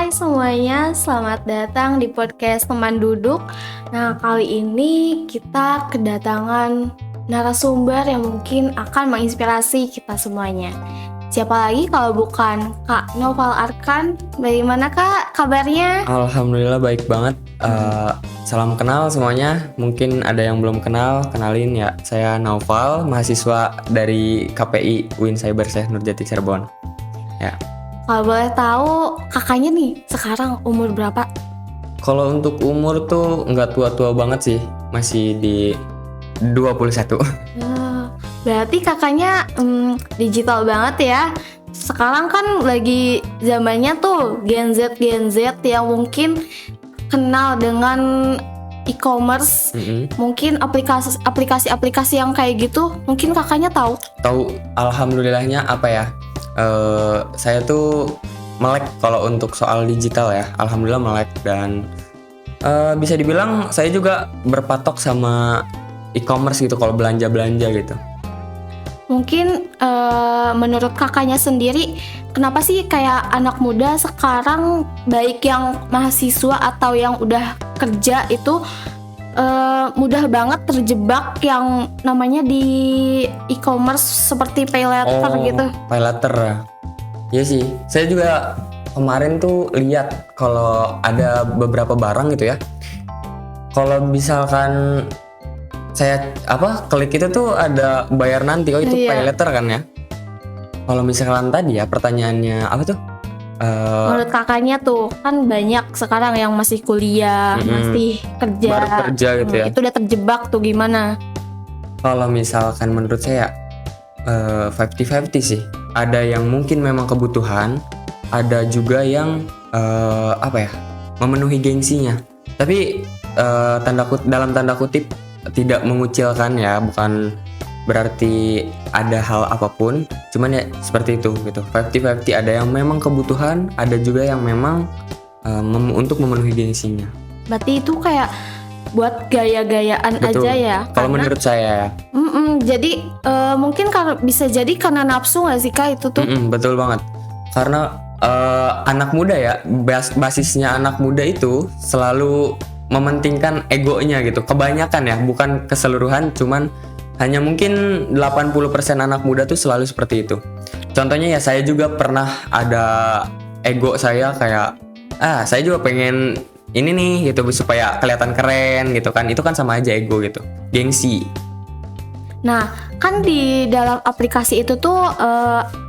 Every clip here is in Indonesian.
Hai semuanya, selamat datang di podcast Teman Duduk. Nah, kali ini kita kedatangan narasumber yang mungkin akan menginspirasi kita semuanya. Siapa lagi kalau bukan Kak Noval Arkan? Bagaimana Kak kabarnya? Alhamdulillah baik banget. Salam kenal semuanya. Mungkin ada yang belum kenal, kenalin ya. Saya Naufal, mahasiswa dari KPI UIN Cyber Syekh Nurjati Cirebon. Ya. Kalau boleh tahu kakaknya nih sekarang umur berapa? Kalau untuk umur tuh nggak tua-tua banget sih, masih di 21. Berarti kakaknya digital banget ya. Sekarang kan lagi zamannya tuh Gen Z yang mungkin kenal dengan e-commerce, mungkin aplikasi yang kayak gitu, mungkin kakaknya tahu. Tahu, alhamdulillahnya apa ya? Saya tuh melek kalau untuk soal digital ya. Alhamdulillah melek dan bisa dibilang saya juga berpatok sama e-commerce gitu kalau belanja-belanja gitu. Mungkin menurut kakaknya sendiri, kenapa sih kayak anak muda sekarang, baik yang mahasiswa atau yang udah kerja itu mudah banget terjebak yang namanya di e-commerce seperti pay later gitu? Pay later ya. Iya sih, saya juga kemarin tuh lihat kalau ada beberapa barang gitu ya. Kalau misalkan saya klik itu tuh ada bayar nanti, itu pay later kan ya. Kalau misalkan tadi ya pertanyaannya apa tuh? Menurut kakaknya tuh kan banyak sekarang yang masih kuliah, masih kerja, baru kerja gitu ya. Itu udah terjebak tuh gimana? Kalau misalkan menurut saya 50-50 sih. Ada yang mungkin memang kebutuhan, ada juga yang memenuhi gengsinya. Tapi dalam tanda kutip tidak mengucilkan ya, bukan berarti ada hal apapun, cuman ya seperti itu gitu. 50-50, ada yang memang kebutuhan, ada juga yang memang untuk memenuhi gengsinya. Berarti itu kayak buat gaya-gayaan. Betul. Aja ya. Kalau menurut saya ya. Jadi mungkin bisa jadi karena nafsu nggak sih Kak itu tuh? Betul banget. Karena anak muda ya, basisnya anak muda itu selalu mementingkan egonya gitu. Kebanyakan ya, bukan keseluruhan, cuman hanya mungkin 80% anak muda tuh selalu seperti itu. Contohnya ya, saya juga pernah ada ego saya kayak saya juga pengen ini nih gitu supaya kelihatan keren gitu kan. Itu kan sama aja ego gitu, gengsi. Nah, kan di dalam aplikasi itu tuh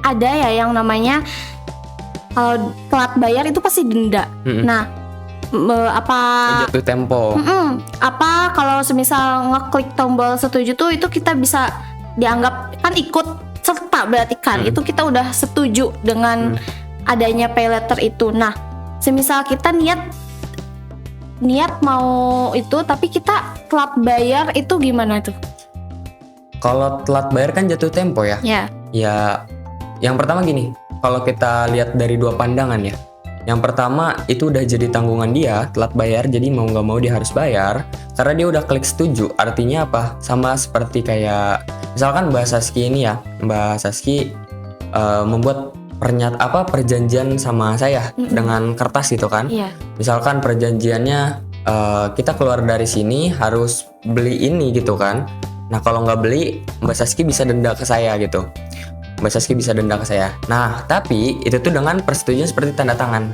ada ya yang namanya kalau telat bayar itu pasti denda. Nah, jatuh tempo. Apa kalau semisal ngeklik tombol setuju tuh, itu kita bisa dianggap kan ikut serta, berarti kan itu kita udah setuju dengan adanya pay later itu. Nah, semisal kita niat mau itu tapi kita telat bayar, itu gimana tuh? Kalau telat bayar kan jatuh tempo ya. Ya, yang pertama gini, kalau kita lihat dari dua pandangan ya. Yang pertama itu udah jadi tanggungan dia, telat bayar, jadi mau nggak mau dia harus bayar karena dia udah klik setuju. Artinya apa? Sama seperti kayak misalkan Mbak Saski ini ya, Mbak Saski membuat perjanjian sama saya dengan kertas gitu kan. Misalkan perjanjiannya kita keluar dari sini harus beli ini gitu kan. Nah, kalau nggak beli, Mbak Saski bisa denda ke saya gitu. Mbak Saski bisa denda ke saya. Nah, tapi itu tuh dengan persetujuan seperti tanda tangan.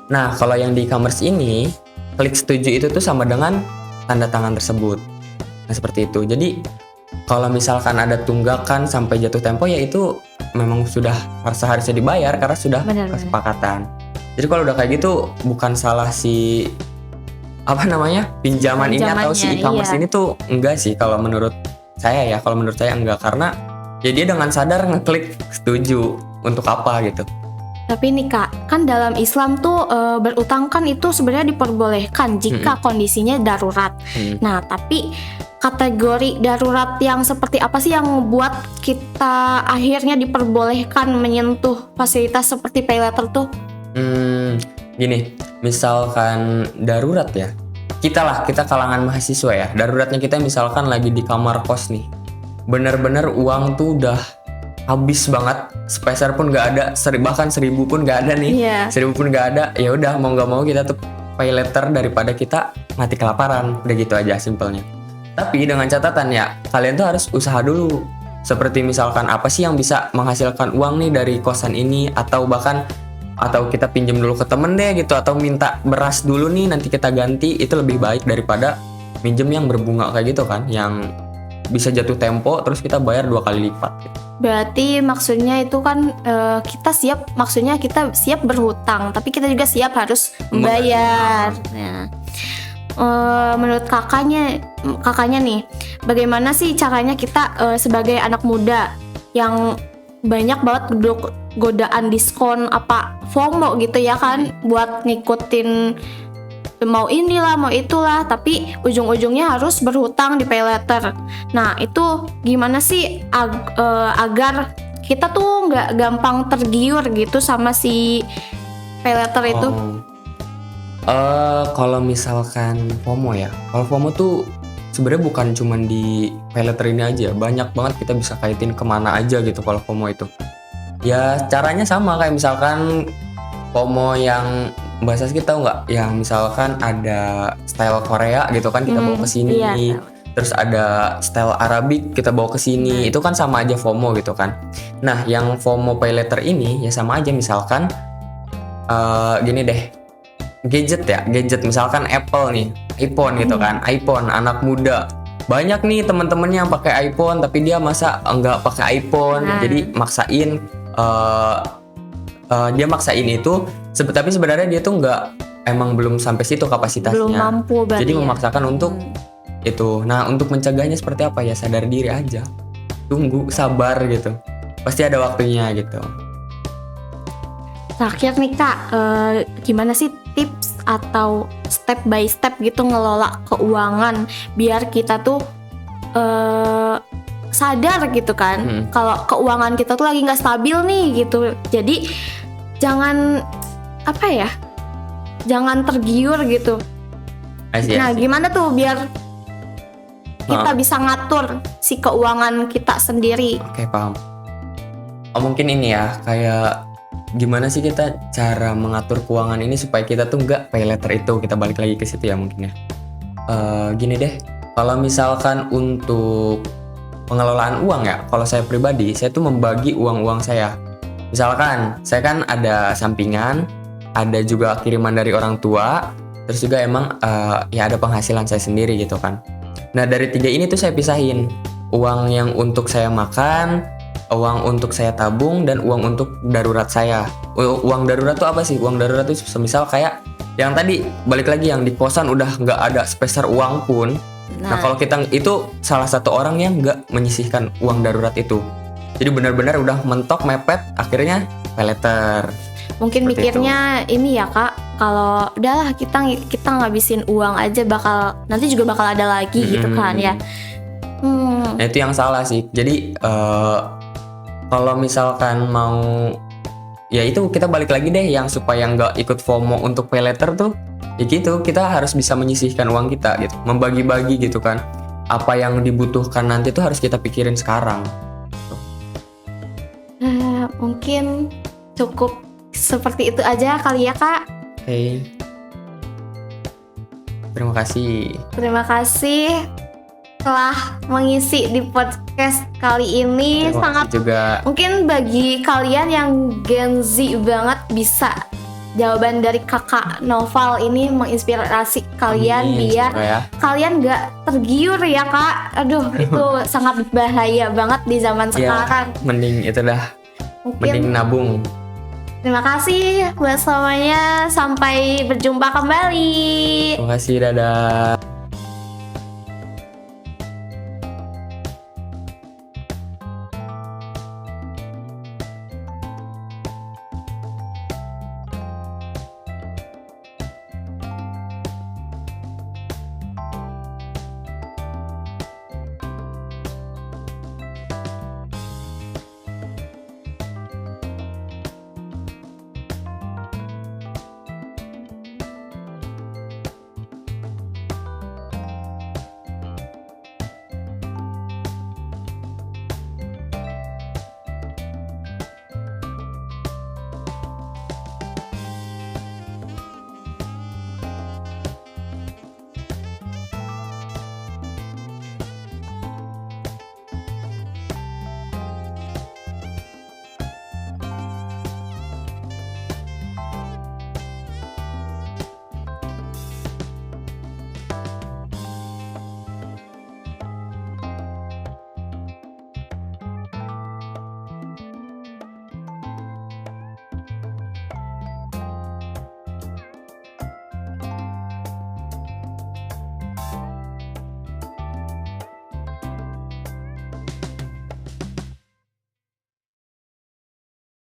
Nah, kalau yang di e-commerce ini, klik setuju itu tuh sama dengan tanda tangan tersebut. Nah, seperti itu. Jadi, kalau misalkan ada tunggakan sampai jatuh tempo, ya itu memang sudah seharusnya dibayar karena sudah kesepakatan. Jadi kalau udah kayak gitu, bukan salah si pinjaman ini atau si e-commerce ini tuh enggak sih kalau menurut saya ya. Kalau menurut saya enggak, karena ya dia dengan sadar ngeklik setuju untuk apa gitu. Tapi nih Kak, kan dalam Islam tuh berutang kan itu sebenarnya diperbolehkan jika kondisinya darurat. Nah, tapi kategori darurat yang seperti apa sih yang membuat kita akhirnya diperbolehkan menyentuh fasilitas seperti pay later tuh? Gini, misalkan darurat ya, kita kalangan mahasiswa ya, daruratnya kita misalkan lagi di kamar kos nih, bener-bener uang tuh udah habis banget, sepeser pun nggak ada, bahkan 1.000 pun nggak ada nih. 1.000 pun nggak ada, ya udah mau nggak mau kita tuh pay later daripada kita mati kelaparan. Udah gitu aja simpelnya. Tapi dengan catatan ya, kalian tuh harus usaha dulu. Seperti misalkan apa sih yang bisa menghasilkan uang nih dari kosan ini, atau kita pinjam dulu ke temen deh gitu, atau minta beras dulu nih nanti kita ganti. Itu lebih baik daripada minjem yang berbunga kayak gitu kan, yang bisa jatuh tempo terus kita bayar 2 kali lipat gitu. Berarti maksudnya itu kan kita siap berhutang, tapi kita juga siap harus membayar. Nah, menurut kakaknya nih, bagaimana sih caranya kita sebagai anak muda yang banyak banget godaan diskon apa FOMO gitu ya kan, buat ngikutin mau inilah mau itulah, tapi ujung-ujungnya harus berhutang di pay later. Nah itu gimana sih agar kita tuh nggak gampang tergiur gitu sama si pay later itu? Kalau misalkan FOMO ya, kalau FOMO tuh sebenarnya bukan cuman di pay later ini aja, banyak banget kita bisa kaitin kemana aja gitu. Kalau FOMO itu ya caranya sama kayak misalkan FOMO yang Mbak Saski tahu nggak, yang misalkan ada style Korea gitu kan kita bawa ke sini, iya. Terus ada style Arabik kita bawa ke sini, itu kan sama aja FOMO gitu kan. Nah yang FOMO pay later ini ya sama aja, misalkan gini deh, gadget misalkan Apple nih, iPhone gitu kan, iPhone anak muda banyak nih teman-temannya yang pakai iPhone, tapi dia masa enggak pakai iPhone, jadi maksain dia maksain itu, tapi sebenarnya dia tuh emang belum sampai situ kapasitasnya, belum mampu, jadi memaksakan untuk itu. Nah untuk mencegahnya seperti apa ya, sadar diri aja, tunggu, sabar gitu, pasti ada waktunya gitu. Terakhir nih Kak, gimana sih tips atau step by step gitu ngelola keuangan biar kita tuh sadar gitu kan, kalau keuangan kita tuh lagi nggak stabil nih gitu. Jadi jangan jangan tergiur gitu. Nah gimana tuh biar kita bisa ngatur si keuangan kita sendiri? Oke, paham. Mungkin ini ya, kayak gimana sih kita cara mengatur keuangan ini supaya kita tuh nggak pay later itu. Kita balik lagi ke situ ya mungkin ya. Gini deh, kalau misalkan untuk pengelolaan uang ya, kalau saya pribadi, saya tuh membagi uang saya. Misalkan saya kan ada sampingan, ada juga kiriman dari orang tua, terus juga emang ya ada penghasilan saya sendiri gitu kan. Nah dari 3 ini tuh saya pisahin, uang yang untuk saya makan, uang untuk saya tabung, dan uang untuk darurat saya. Uang darurat tuh apa sih? Uang darurat tuh semisal kayak yang tadi, balik lagi yang di kosan udah nggak ada sepeser uang pun. Nah kalau kita itu salah satu orang yang nggak menyisihkan uang darurat itu, jadi benar-benar udah mentok mepet, akhirnya pay later. Mungkin seperti mikirnya itu. Ini ya Kak, kalau udahlah kita ngabisin uang aja, nanti juga bakal ada lagi gitu kan ya. Nah itu yang salah sih. Jadi kalau misalkan mau, ya itu kita balik lagi deh yang supaya nggak ikut FOMO untuk pay later tuh, ya gitu, kita harus bisa menyisihkan uang kita gitu, membagi-bagi gitu kan. Apa yang dibutuhkan nanti tuh harus kita pikirin sekarang. Mungkin cukup seperti itu aja kali ya Kak. Oke. Terima kasih telah mengisi di podcast kali ini. Sangat juga. Mungkin bagi kalian yang Gen Z banget, bisa jawaban dari Kakak Noval ini menginspirasi kalian. Biar kalian gak tergiur ya Kak. Aduh itu sangat bahaya banget di zaman sekarang. Mending itu dah, mending nabung. Terima kasih buat semuanya, sampai berjumpa kembali. Terima kasih, dadah.